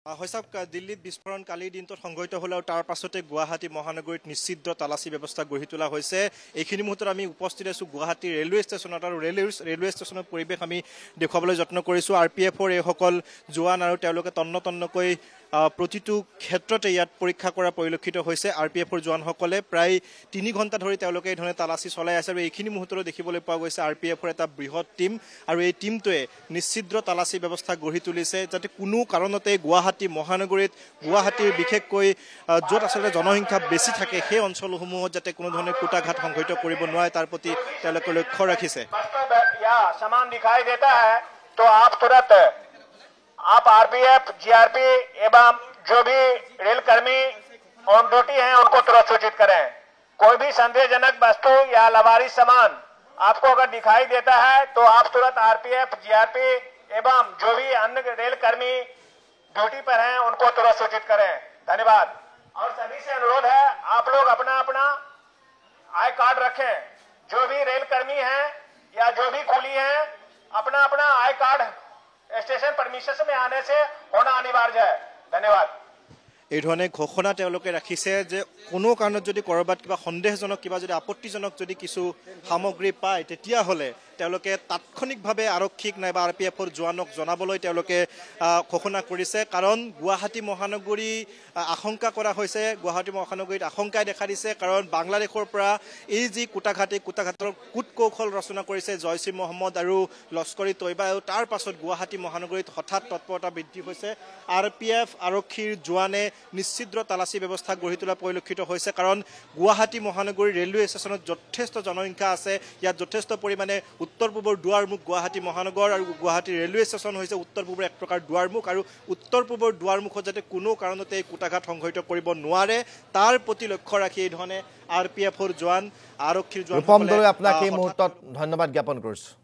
হৈছক দিল্লীত বিস্ফোৰণ কালিৰ দিনটোত সংঘটিত হ'লেও তাৰ পাছতে গুৱাহাটী মহানগৰীত নিশ্চিদ্ৰ তালাচী ব্যৱস্থা গঢ়ি তোলা হৈছে। এইখিনি মুহূৰ্তত আমি উপস্থিত আছোঁ গুৱাহাটী ৰেলৱে ষ্টেচনত আৰু ৰেলৱে ষ্টেচনৰ পৰিৱেশ আমি দেখুৱাবলৈ যত্ন কৰিছোঁ। RPFৰ এইসকল জোৱান আৰু তেওঁলোকে তন্নকৈ প্ৰতিটো ক্ষেত্ৰতে ইয়াত পৰীক্ষা কৰা পৰিলক্ষিত হৈছে। RPFৰ জোৱানসকলে প্ৰায় 3 ঘণ্টা ধৰি তেওঁলোকে এই ধৰণে তালাচী চলাই আছে আৰু এইখিনি মুহূৰ্তত দেখিবলৈ পোৱা গৈছে RPFৰ এটা বৃহৎ টীম আৰু এই টীমটোৱে নিশ্চিদ্ৰ তালাচী ব্যৱস্থা গঢ়ি তুলিছে যাতে কোনো কাৰণতে গুৱাহাটী মহানগৰীত গুৱাহাটীৰ বিশেষকৈ য'ত আচলতে জনসংখ্যা বেছি থাকে সেই অঞ্চলসমূহত যাতে কোনো ধৰণৰ কুটাঘাত সংঘটিত কৰিব নোৱাৰে তাৰ প্ৰতি তেওঁলোকে লক্ষ্য ৰাখিছে। सामान दिखाई देता है तो आप तुरंत आप RPF GRP एवं जो भी रेल कर्मी ऑन ड्यूटी हैं उनको तुरंत सूचित करें। कोई भी संदेहजनक वस्तु या लावारिस सामान आपको अगर दिखाई देता है तो आप तुरंत RPF GRP एवं जो भी अन्य रेल कर्मी ड्यूटी पर हैं उनको तुरंत सूचित करें। धन्यवाद। और सभी से अनुरोध है आप लोग अपना अपना आई कार्ड रखें। जो भी रेल कर्मी हैं या जो भी कुली हैं अपना अपना आई कार्ड स्टेशन परमिशन में आने से होना अनिवार्य है। धन्यवाद। এই ধৰণে ঘোষণা তেওঁলোকে ৰাখিছে যে কোনো কাৰণত যদি কৰবাত কিবা সন্দেহজনক কিবা যদি আপত্তিজনক যদি কিছু সামগ্ৰী পায় তেতিয়াহ'লে তেওঁলোকে তাৎক্ষণিকভাৱে আৰক্ষীক নাইবা RPFৰ জোৱানক জনাবলৈ তেওঁলোকে ঘোষণা কৰিছে। কাৰণ গুৱাহাটী মহানগৰী আশংকা কৰা হৈছে, গুৱাহাটী মহানগৰীত আশংকাই দেখা দিছে কাৰণ বাংলাদেশৰ পৰা এই যি কুটাঘাতৰ কূট কৌশল ৰচনা কৰিছে জয়শ্ৰী মহম্মদ আৰু লস্কৰী তৈবা আৰু তাৰ পাছত গুৱাহাটী মহানগৰীত হঠাৎ তৎপৰতা বৃদ্ধি হৈছে। RPF আৰক্ষীৰ জোৱানে নিশ্চিদ্ৰ তালাচী ব্যৱস্থা গঢ়ি তোলা পৰিলক্ষিত হৈছে কাৰণ গুৱাহাটী মহানগৰী ৰেলৱে ষ্টেচনত যথেষ্ট জনসংখ্যা আছে। ইয়াত যথেষ্ট পৰিমাণে উত্তৰ পূবৰ দুৱাৰমুখ গুৱাহাটী মহানগৰ আৰু গুৱাহাটী ৰেলৱে ষ্টেচন হৈছে উত্তৰ পূবৰ এক প্ৰকাৰ দুৱাৰমুখ আৰু উত্তৰ পূবৰ দুৱাৰমুখত যাতে কোনো কাৰণতে কুটাঘাত সংঘটিত কৰিব নোৱাৰে তাৰ প্ৰতি লক্ষ্য ৰাখি এই ধৰণে RPFৰ জোৱান আৰক্ষীৰ জোৱান আপোনাক এই মুহূৰ্তত ধন্যবাদ জ্ঞাপন কৰিছোঁ।